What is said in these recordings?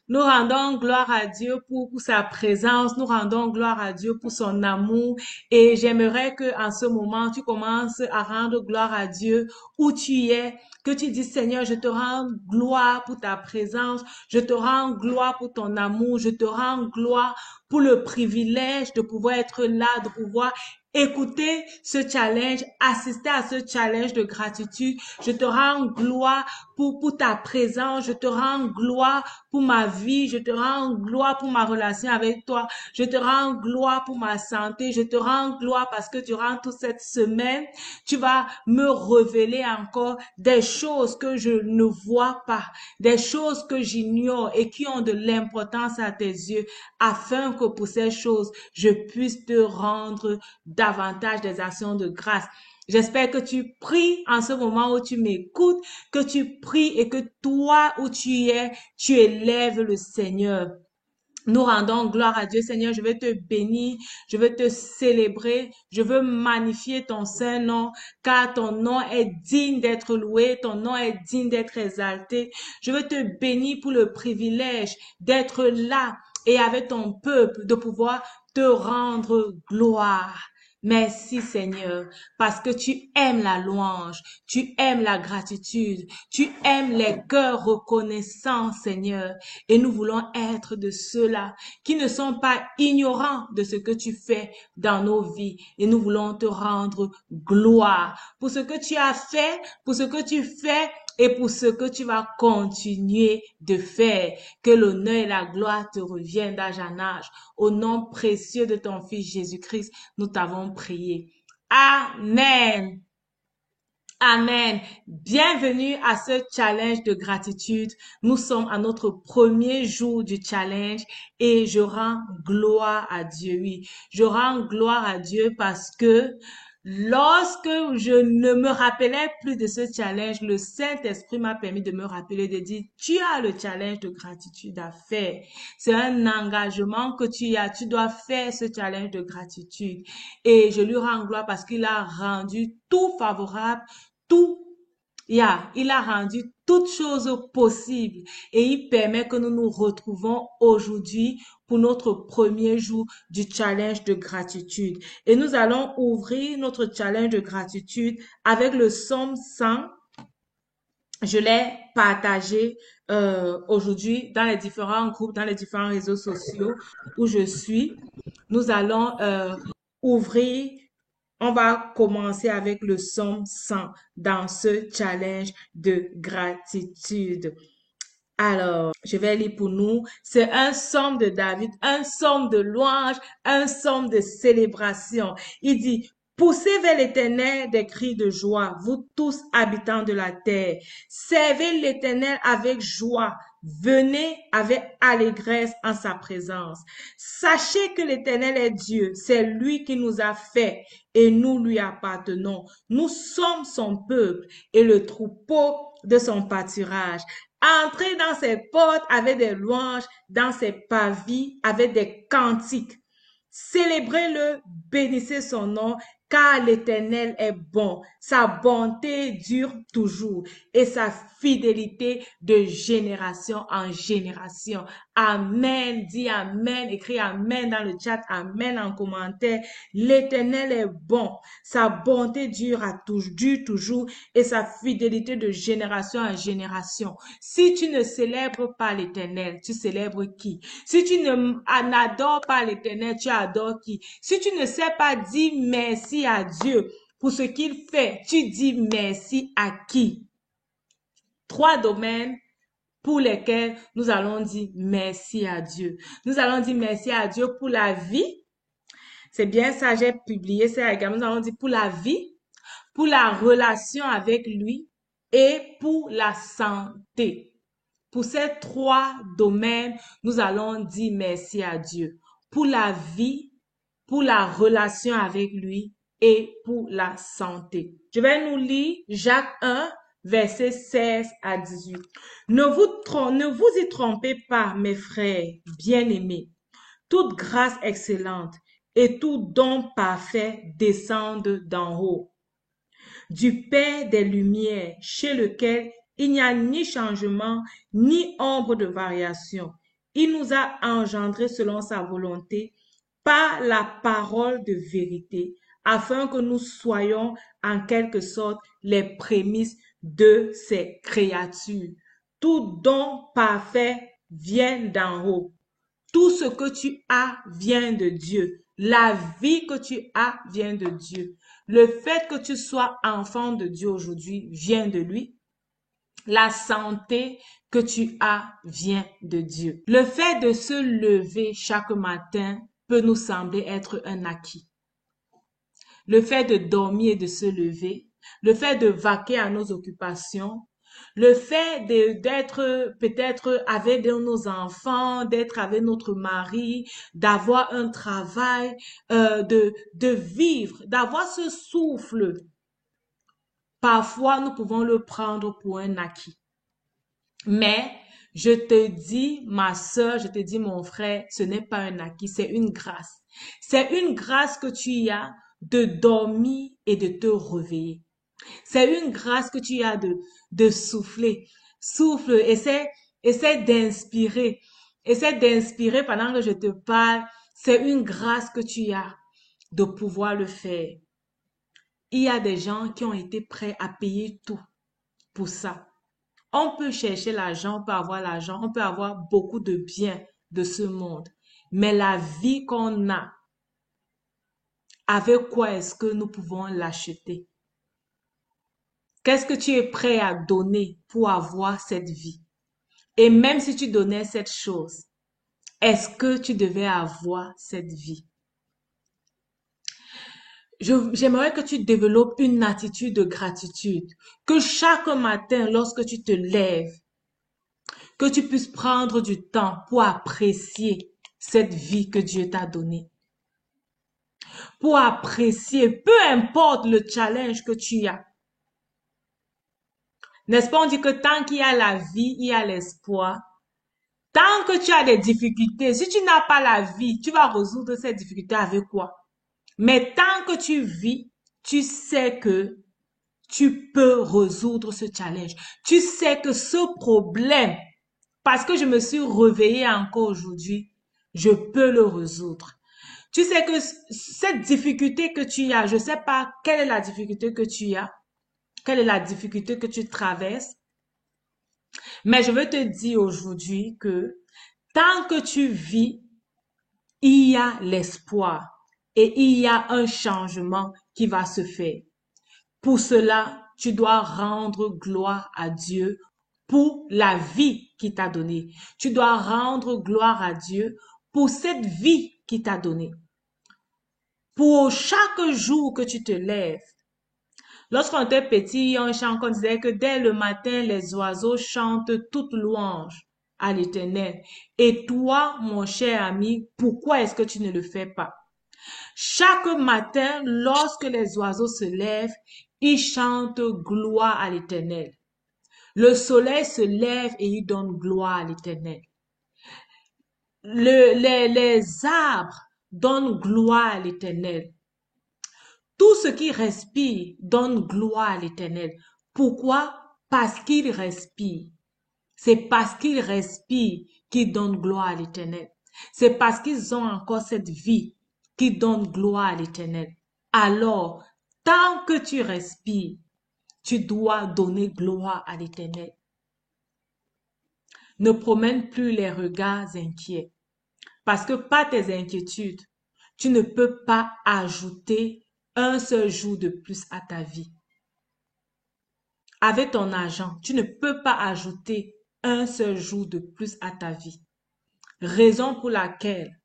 Nous rendons gloire à Dieu pour sa présence. Nous rendons gloire à Dieu pour son amour. Et j'aimerais que en ce moment, tu commences à rendre gloire à Dieu où tu es. Que tu dis, Seigneur, je te rends gloire pour ta présence. Je te rends gloire pour ton amour. Je te rends gloire pour le privilège de pouvoir être là, de pouvoir écouter ce challenge, assister à ce challenge de gratitude. Je te rends gloire pour ta présence. Je te rends gloire pour ma vie. Je te rends gloire pour ma relation avec toi. Je te rends gloire pour ma santé. Je te rends gloire parce que durant toute cette semaine, tu vas me révéler encore des choses que je ne vois pas, des choses que j'ignore et qui ont de l'importance à tes yeux, afin que pour ces choses, je puisse te rendre davantage des actions de grâce. J'espère que tu pries en ce moment où tu m'écoutes, que tu pries et que toi où tu es, tu élèves le Seigneur. Nous rendons gloire à Dieu, Seigneur. Je veux te bénir, je veux te célébrer, je veux magnifier ton saint nom, car ton nom est digne d'être loué, ton nom est digne d'être exalté. Je veux te bénir pour le privilège d'être là et avec ton peuple, de pouvoir te rendre gloire. Merci Seigneur, parce que tu aimes la louange, tu aimes la gratitude, tu aimes les cœurs reconnaissants Seigneur. Et nous voulons être de ceux-là qui ne sont pas ignorants de ce que tu fais dans nos vies. Et nous voulons te rendre gloire pour ce que tu as fait, pour ce que tu fais et pour ce que tu vas continuer de faire. Que l'honneur et la gloire te reviennent d'âge en âge. Au nom précieux de ton Fils Jésus-Christ, nous t'avons prié. Amen. Amen. Bienvenue à ce challenge de gratitude. Nous sommes à notre premier jour du challenge et je rends gloire à Dieu. Oui, je rends gloire à Dieu parce que lorsque je ne me rappelais plus de ce challenge, le Saint-Esprit m'a permis de me rappeler, de dire, tu as le challenge de gratitude à faire. C'est un engagement que tu as. Tu dois faire ce challenge de gratitude. Et je lui rends gloire parce qu'il a rendu tout favorable, tout, il a rendu toutes choses possibles et il permet que nous nous retrouvons aujourd'hui pour notre premier jour du challenge de gratitude. Et nous allons ouvrir notre challenge de gratitude avec le psaume 100. Je l'ai partagé aujourd'hui dans les différents groupes, dans les différents réseaux sociaux où je suis. Nous allons ouvrir. On va commencer avec le psaume 100 dans ce challenge de gratitude. Alors, je vais lire pour nous. C'est un psaume de David, un psaume de louange, un psaume de célébration. Il dit, poussez vers l'Éternel des cris de joie, vous tous habitants de la terre. Servez l'Éternel avec joie. Venez avec allégresse en sa présence. Sachez que l'Éternel est Dieu. C'est lui qui nous a fait et nous lui appartenons. Nous sommes son peuple et le troupeau de son pâturage. Entrez dans ses portes avec des louanges, dans ses parvis avec des cantiques. Célébrez-le, bénissez son nom, car l'Éternel est bon. Sa bonté dure toujours et sa fidélité de génération en génération. Amen. Dis Amen. Écris Amen dans le chat. Amen en commentaire. L'Éternel est bon. Sa bonté dure toujours et sa fidélité de génération en génération. Si tu ne célèbres pas l'Éternel, tu célèbres qui? Si tu n'adores pas l'Éternel, tu adores qui? Si tu ne sais pas dire merci à Dieu pour ce qu'il fait, tu dis merci à qui? Trois domaines pour lesquels nous allons dire merci à Dieu. Nous allons dire merci à Dieu pour la vie. C'est bien ça, j'ai publié ça également. Nous allons dire pour la vie, pour la relation avec lui et pour la santé. Pour ces trois domaines, nous allons dire merci à Dieu. Pour la vie, pour la relation avec lui et pour la santé. Je vais nous lire Jacques 1, verset 16 à 18. Ne vous y trompez pas, mes frères bien-aimés. Toute grâce excellente et tout don parfait descendent d'en haut, du Père des Lumières, chez lequel il n'y a ni changement, ni ombre de variation. Il nous a engendrés selon sa volonté par la parole de vérité, afin que nous soyons en quelque sorte les prémices de ses créatures. Tout don parfait vient d'en haut. Tout ce que tu as vient de Dieu. La vie que tu as vient de Dieu. Le fait que tu sois enfant de Dieu aujourd'hui vient de lui. La santé que tu as vient de Dieu. Le fait de se lever chaque matin peut nous sembler être un acquis. Le fait de dormir et de se lever, le fait de vaquer à nos occupations, le fait d'être peut-être avec nos enfants, d'être avec notre mari, d'avoir un travail, de vivre, d'avoir ce souffle. Parfois, nous pouvons le prendre pour un acquis. Mais je te dis, ma sœur, je te dis, mon frère, ce n'est pas un acquis, c'est une grâce. C'est une grâce que tu as de dormir et de te réveiller. C'est une grâce que tu as de souffler. Souffle, essaie d'inspirer. Essaie d'inspirer pendant que je te parle. C'est une grâce que tu as de pouvoir le faire. Il y a des gens qui ont été prêts à payer tout pour ça. On peut chercher l'argent, on peut avoir l'argent, on peut avoir beaucoup de biens de ce monde. Mais la vie qu'on a, avec quoi est-ce que nous pouvons l'acheter? Qu'est-ce que tu es prêt à donner pour avoir cette vie? Et même si tu donnais cette chose, est-ce que tu devais avoir cette vie? J'aimerais que tu développes une attitude de gratitude, que chaque matin, lorsque tu te lèves, que tu puisses prendre du temps pour apprécier cette vie que Dieu t'a donnée. Pour apprécier, peu importe le challenge que tu as. N'est-ce pas, on dit que tant qu'il y a la vie, il y a l'espoir. Tant que tu as des difficultés, si tu n'as pas la vie, tu vas résoudre ces difficultés avec quoi? Mais tant que tu vis, tu sais que tu peux résoudre ce challenge. Tu sais que ce problème, parce que je me suis réveillée encore aujourd'hui, je peux le résoudre. Tu sais que cette difficulté que tu as, je ne sais pas quelle est la difficulté que tu as, quelle est la difficulté que tu traverses, mais je veux te dire aujourd'hui que tant que tu vis, il y a l'espoir et il y a un changement qui va se faire. Pour cela, tu dois rendre gloire à Dieu pour la vie qu'il t'a donnée. Tu dois rendre gloire à Dieu pour cette vie qu'il t'a donnée. Pour chaque jour que tu te lèves. Lorsqu'on était petit, il y a un chant qu'on disait que dès le matin, les oiseaux chantent toute louange à l'Éternel. Et toi, mon cher ami, pourquoi est-ce que tu ne le fais pas? Chaque matin, lorsque les oiseaux se lèvent, ils chantent gloire à l'Éternel. Le soleil se lève et il donne gloire à l'Éternel. Les arbres donnent gloire à l'Éternel. Tout ce qui respire donne gloire à l'Éternel. Pourquoi? Parce qu'il respire. C'est parce qu'ils respirent qu'ils donnent gloire à l'Éternel. C'est parce qu'ils ont encore cette vie qu'ils donnent gloire à l'Éternel. Alors, tant que tu respires, tu dois donner gloire à l'Éternel. Ne promène plus les regards inquiets. Parce que par tes inquiétudes, tu ne peux pas ajouter un seul jour de plus à ta vie. Avec ton argent, tu ne peux pas ajouter un seul jour de plus à ta vie. Raison pour laquelle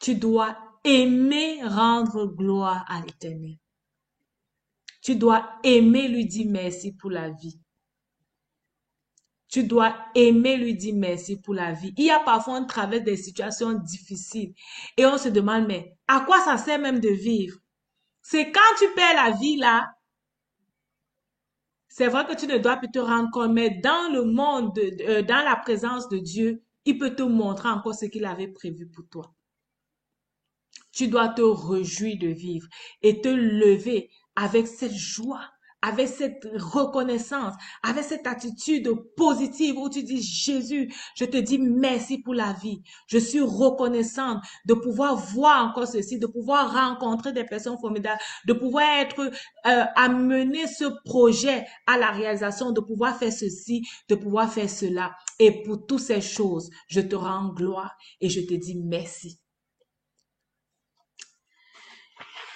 tu dois aimer rendre gloire à l'Éternel. Tu dois aimer lui dire merci pour la vie. Tu dois aimer lui dire merci pour la vie. Il y a parfois on traverse des situations difficiles et on se demande, mais à quoi ça sert même de vivre? C'est quand tu perds la vie là, c'est vrai que tu ne dois plus te rendre compte, mais dans le monde, dans la présence de Dieu, il peut te montrer encore ce qu'il avait prévu pour toi. Tu dois te réjouir de vivre et te lever avec cette joie, avec cette reconnaissance, avec cette attitude positive où tu dis, Jésus, je te dis merci pour la vie. Je suis reconnaissante de pouvoir voir encore ceci, de pouvoir rencontrer des personnes formidables, de pouvoir être amener ce projet à la réalisation, de pouvoir faire ceci, de pouvoir faire cela. Et pour toutes ces choses, je te rends gloire et je te dis merci.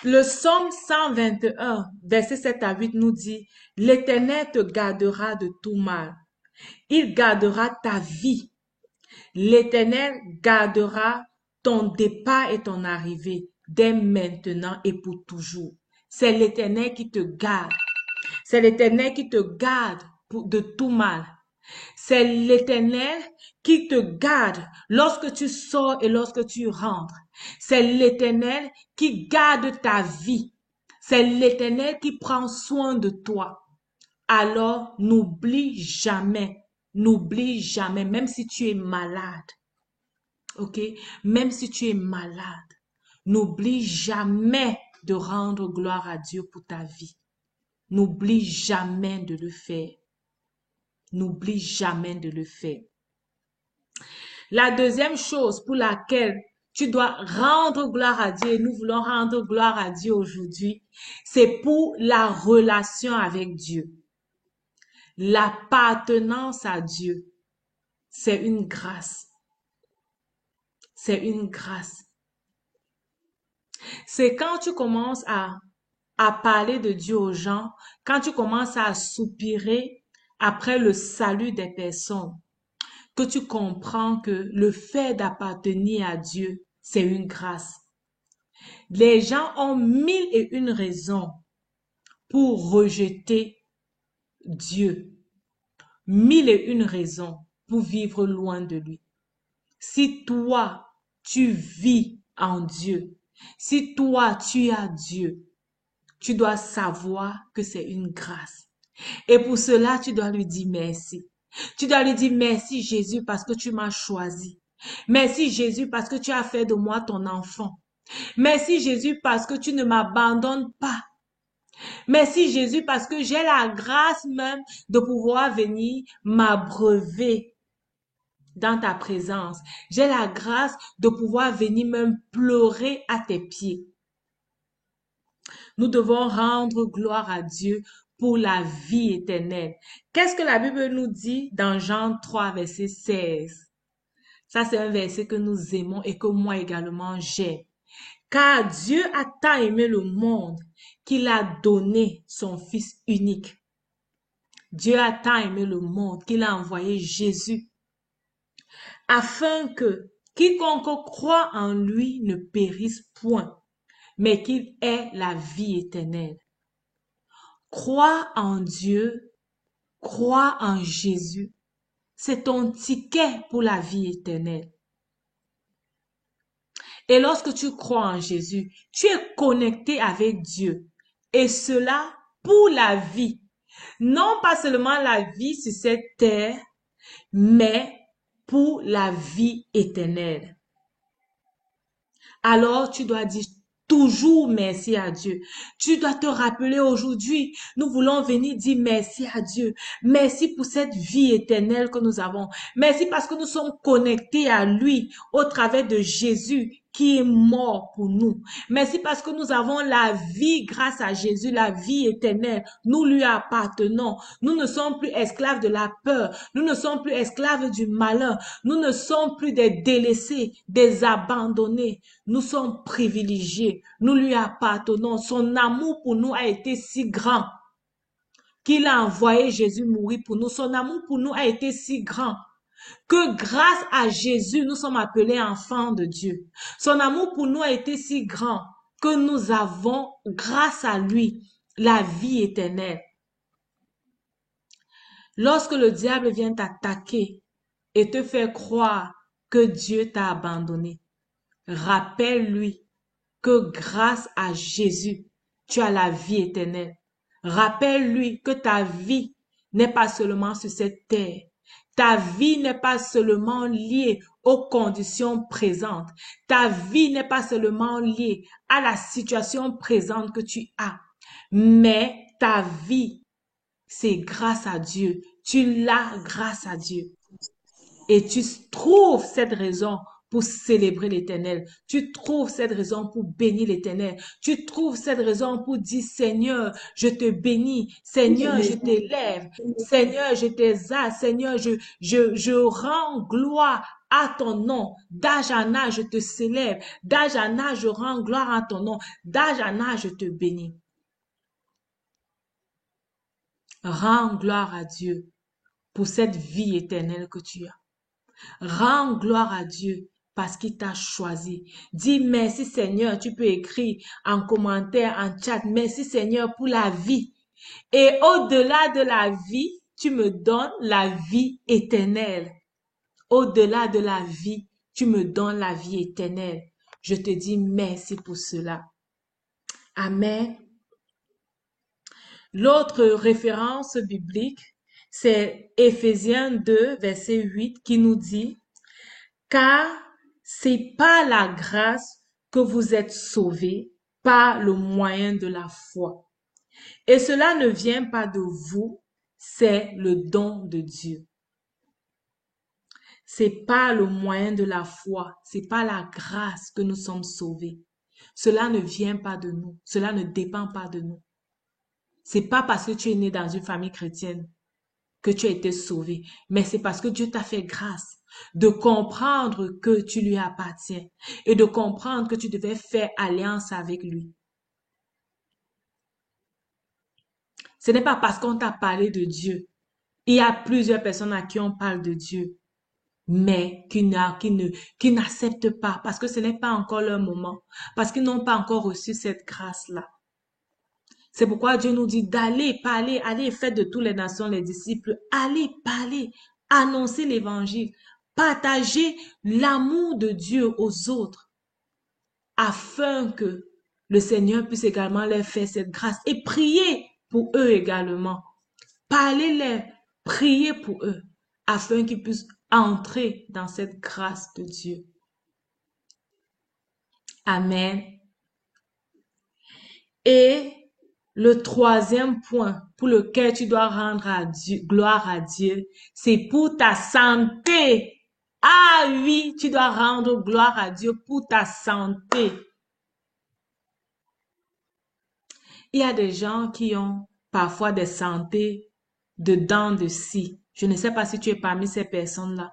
Le psaume 121, verset 7 à 8 nous dit, l'Éternel te gardera de tout mal. Il gardera ta vie. L'Éternel gardera ton départ et ton arrivée dès maintenant et pour toujours. C'est l'Éternel qui te garde. C'est l'Éternel qui te garde de tout mal. C'est l'Éternel qui te garde lorsque tu sors et lorsque tu rentres. C'est l'Éternel qui garde ta vie. C'est l'Éternel qui prend soin de toi. Alors, n'oublie jamais, même si tu es malade, ok? Même si tu es malade, n'oublie jamais de rendre gloire à Dieu pour ta vie. N'oublie jamais de le faire. N'oublie jamais de le faire. La deuxième chose pour laquelle tu dois rendre gloire à Dieu, et nous voulons rendre gloire à Dieu aujourd'hui, c'est pour la relation avec Dieu. L'appartenance à Dieu, c'est une grâce. C'est une grâce. C'est quand tu commences à parler de Dieu aux gens, quand tu commences à soupirer après le salut des personnes, que tu comprends que le fait d'appartenir à Dieu, c'est une grâce. Les gens ont 1001 raisons pour rejeter Dieu. 1001 raisons pour vivre loin de lui. Si toi, tu vis en Dieu, si toi, tu as Dieu, tu dois savoir que c'est une grâce. Et pour cela, tu dois lui dire merci. Tu dois lui dire merci Jésus parce que tu m'as choisi. Merci Jésus parce que tu as fait de moi ton enfant. Merci Jésus parce que tu ne m'abandonnes pas. Merci Jésus parce que j'ai la grâce même de pouvoir venir m'abreuver dans ta présence. J'ai la grâce de pouvoir venir même pleurer à tes pieds. Nous devons rendre gloire à Dieu pour la vie éternelle. Qu'est-ce que la Bible nous dit dans Jean 3, verset 16? Ça, c'est un verset que nous aimons et que moi également j'aime. Car Dieu a tant aimé le monde qu'il a donné son Fils unique. Dieu a tant aimé le monde qu'il a envoyé Jésus afin que quiconque croit en lui ne périsse point, mais qu'il ait la vie éternelle. Crois en Dieu, crois en Jésus. C'est ton ticket pour la vie éternelle. Et lorsque tu crois en Jésus, tu es connecté avec Dieu. Et cela pour la vie. Non pas seulement la vie sur cette terre, mais pour la vie éternelle. Alors tu dois dire toujours merci à Dieu. Tu dois te rappeler aujourd'hui, nous voulons venir dire merci à Dieu. Merci pour cette vie éternelle que nous avons. Merci parce que nous sommes connectés à lui au travers de Jésus qui est mort pour nous. Merci parce que nous avons la vie grâce à Jésus, la vie éternelle. Nous lui appartenons. Nous ne sommes plus esclaves de la peur. Nous ne sommes plus esclaves du malheur. Nous ne sommes plus des délaissés, des abandonnés. Nous sommes privilégiés. Nous lui appartenons. Son amour pour nous a été si grand qu'il a envoyé Jésus mourir pour nous. Son amour pour nous a été si grand que grâce à Jésus, nous sommes appelés enfants de Dieu. Son amour pour nous a été si grand que nous avons, grâce à lui, la vie éternelle. Lorsque le diable vient t'attaquer et te faire croire que Dieu t'a abandonné, rappelle-lui que grâce à Jésus, tu as la vie éternelle. Rappelle-lui que ta vie n'est pas seulement sur cette terre. Ta vie n'est pas seulement liée aux conditions présentes. Ta vie n'est pas seulement liée à la situation présente que tu as. Mais ta vie, c'est grâce à Dieu. Tu l'as grâce à Dieu. Et tu trouves cette raison pour célébrer l'Éternel. Tu trouves cette raison pour bénir l'Éternel. Tu trouves cette raison pour dire, Seigneur, je te bénis. Seigneur, je t'élève. Seigneur, je t'exalte. Seigneur, je rends gloire à ton nom. D'âge en âge, je te célèbre. D'âge en âge, je rends gloire à ton nom. D'âge en âge, je te bénis. Rends gloire à Dieu pour cette vie éternelle que tu as. Rends gloire à Dieu parce qu'il t'a choisi. Dis merci Seigneur, tu peux écrire en commentaire, en chat, merci Seigneur pour la vie. Et au-delà de la vie, tu me donnes la vie éternelle. Au-delà de la vie, tu me donnes la vie éternelle. Je te dis merci pour cela. Amen. L'autre référence biblique, c'est Éphésiens 2, verset 8, qui nous dit, car c'est par la grâce que vous êtes sauvés par le moyen de la foi. Et cela ne vient pas de vous, c'est le don de Dieu. C'est par le moyen de la foi, c'est par la grâce que nous sommes sauvés. Cela ne vient pas de nous, cela ne dépend pas de nous. C'est pas parce que tu es né dans une famille chrétienne que tu as été sauvé, mais c'est parce que Dieu t'a fait grâce de comprendre que tu lui appartiens et de comprendre que tu devais faire alliance avec lui. Ce n'est pas parce qu'on t'a parlé de Dieu. Il y a plusieurs personnes à qui on parle de Dieu, mais qui n'acceptent pas parce que ce n'est pas encore leur moment, parce qu'ils n'ont pas encore reçu cette grâce-là. C'est pourquoi Dieu nous dit d'aller parler, allez faire de toutes les nations les disciples, allez parler, annoncer l'évangile, partager l'amour de Dieu aux autres, afin que le Seigneur puisse également leur faire cette grâce et prier pour eux également. Parlez-leur, priez pour eux, afin qu'ils puissent entrer dans cette grâce de Dieu. Amen. Et le troisième point pour lequel tu dois rendre gloire à Dieu, c'est pour ta santé. Ah oui, tu dois rendre gloire à Dieu pour ta santé. Il y a des gens qui ont parfois des santé de dents de scie. Je ne sais pas si tu es parmi ces personnes-là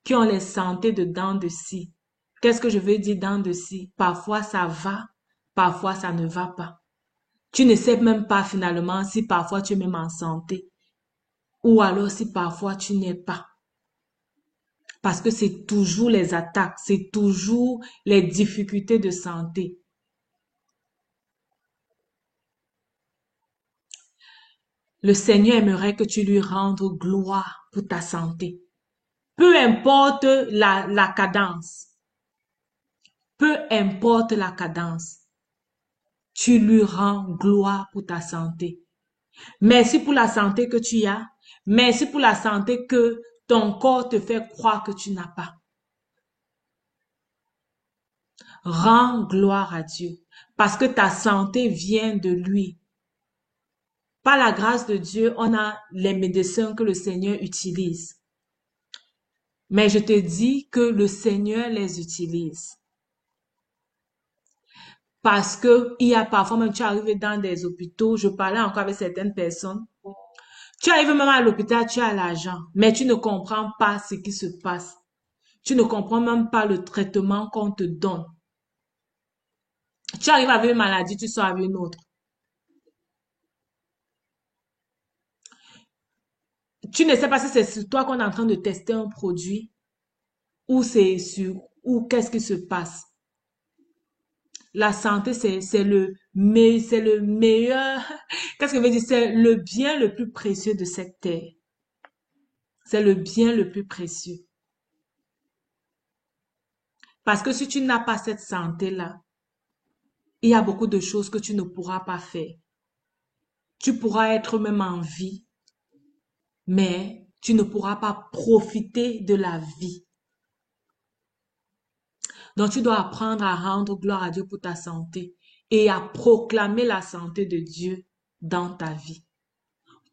qui ont les santé de dents de scie. Qu'est-ce que je veux dire dents de scie? Parfois ça va, parfois ça ne va pas. Tu ne sais même pas finalement si parfois tu es même en santé ou alors si parfois tu n'es pas. Parce que c'est toujours les attaques, c'est toujours les difficultés de santé. Le Seigneur aimerait que tu lui rendes gloire pour ta santé. Peu importe la cadence, peu importe la cadence, tu lui rends gloire pour ta santé. Merci pour la santé que tu as. Merci pour la santé que ton corps te fait croire que tu n'as pas. Rends gloire à Dieu parce que ta santé vient de lui. Par la grâce de Dieu, on a les médecins que le Seigneur utilise. Mais je te dis que le Seigneur les utilise. Parce que il y a parfois même, tu arrives dans des hôpitaux, je parlais encore avec certaines personnes, tu arrives même à l'hôpital, tu as l'argent, mais tu ne comprends pas ce qui se passe. Tu ne comprends même pas le traitement qu'on te donne. Tu arrives avec une maladie, tu sors avec une autre. Tu ne sais pas si c'est sur toi qu'on est en train de tester un produit ou c'est sur, ou qu'est-ce qui se passe. La santé, c'est le meilleur, qu'est-ce que je veux dire? C'est le bien le plus précieux de cette terre. C'est le bien le plus précieux. Parce que si tu n'as pas cette santé-là, il y a beaucoup de choses que tu ne pourras pas faire. Tu pourras être même en vie, mais tu ne pourras pas profiter de la vie. Donc, tu dois apprendre à rendre gloire à Dieu pour ta santé et à proclamer la santé de Dieu dans ta vie.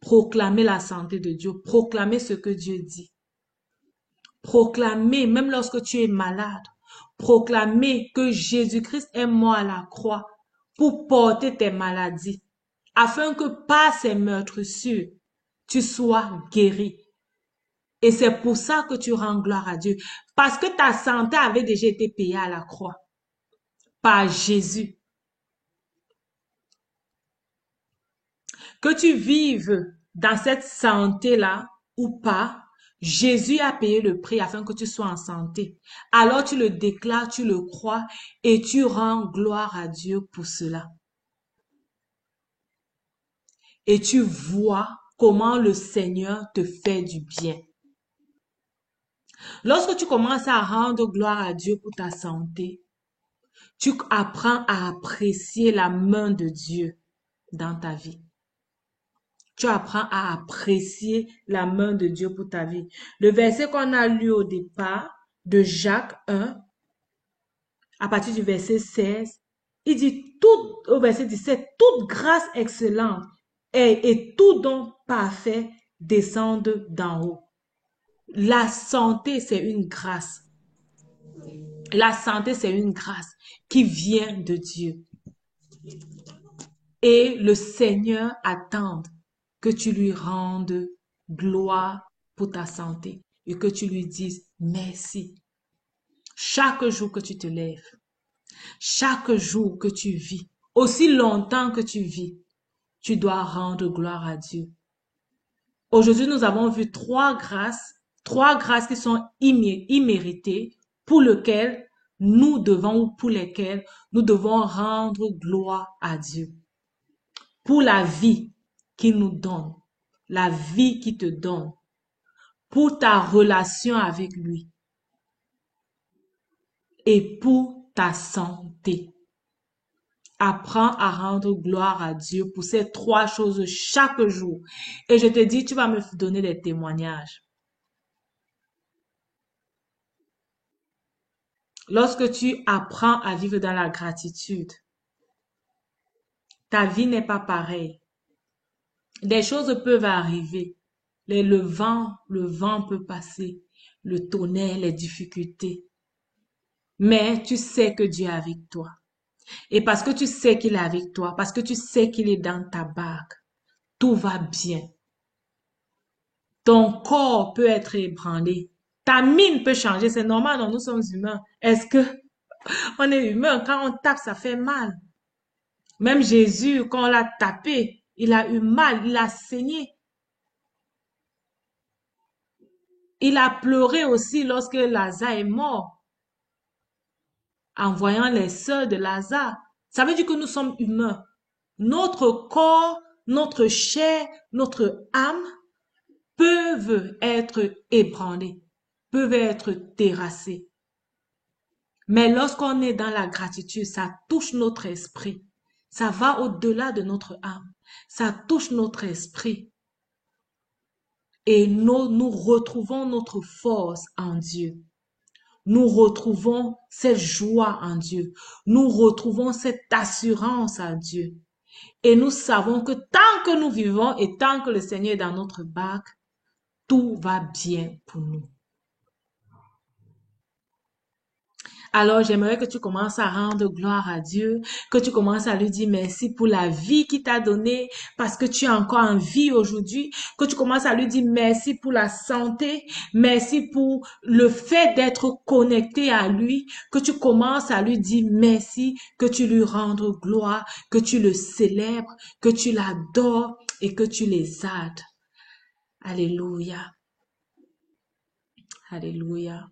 Proclamer la santé de Dieu, proclamer ce que Dieu dit. Proclamer, même lorsque tu es malade, proclamer que Jésus-Christ est mort à la croix pour porter tes maladies, afin que par ses meurtrissures, tu sois guéri. Et c'est pour ça que tu rends gloire à Dieu. Parce que ta santé avait déjà été payée à la croix par Jésus. Que tu vives dans cette santé-là ou pas, Jésus a payé le prix afin que tu sois en santé. Alors tu le déclares, tu le crois et tu rends gloire à Dieu pour cela. Et tu vois comment le Seigneur te fait du bien. Lorsque tu commences à rendre gloire à Dieu pour ta santé, tu apprends à apprécier la main de Dieu dans ta vie. Tu apprends à apprécier la main de Dieu pour ta vie. Le verset qu'on a lu au départ de Jacques 1, à partir du verset 16, il dit au verset 17, toute grâce excellente et tout don parfait descendent d'en haut. La santé, c'est une grâce. La santé, c'est une grâce qui vient de Dieu. Et le Seigneur attend que tu lui rendes gloire pour ta santé et que tu lui dises merci. Chaque jour que tu te lèves, chaque jour que tu vis, aussi longtemps que tu vis, tu dois rendre gloire à Dieu. Aujourd'hui, nous avons vu trois grâces qui sont imméritées pour lesquelles nous devons ou pour lesquelles nous devons rendre gloire à Dieu. Pour la vie qu'il nous donne, la vie qu'il te donne, pour ta relation avec lui et pour ta santé. Apprends à rendre gloire à Dieu pour ces trois choses chaque jour. Et je te dis, tu vas me donner des témoignages. Lorsque tu apprends à vivre dans la gratitude, ta vie n'est pas pareille. Des choses peuvent arriver. Le vent peut passer, le tonnerre, les difficultés. Mais tu sais que Dieu est avec toi. Et parce que tu sais qu'il est avec toi, parce que tu sais qu'il est dans ta barque, tout va bien. Ton corps peut être ébranlé. Ta mine peut changer. C'est normal, nous sommes humains. Est-ce que on est humain? Quand on tape, ça fait mal. Même Jésus, quand on l'a tapé, il a eu mal, il a saigné. Il a pleuré aussi lorsque Lazare est mort, en voyant les sœurs de Lazare. Ça veut dire que nous sommes humains. Notre corps, notre chair, notre âme peuvent être ébranlés, peuvent être terrassés. Mais lorsqu'on est dans la gratitude, ça touche notre esprit. Ça va au-delà de notre âme. Ça touche notre esprit. Et nous retrouvons notre force en Dieu. Nous retrouvons cette joie en Dieu. Nous retrouvons cette assurance en Dieu. Et nous savons que tant que nous vivons et tant que le Seigneur est dans notre barque, tout va bien pour nous. Alors, j'aimerais que tu commences à rendre gloire à Dieu, que tu commences à lui dire merci pour la vie qu'il t'a donnée, parce que tu es encore en vie aujourd'hui, que tu commences à lui dire merci pour la santé, merci pour le fait d'être connecté à lui, que tu commences à lui dire merci, que tu lui rendes gloire, que tu le célèbres, que tu l'adores et que tu les aides. Alléluia. Alléluia.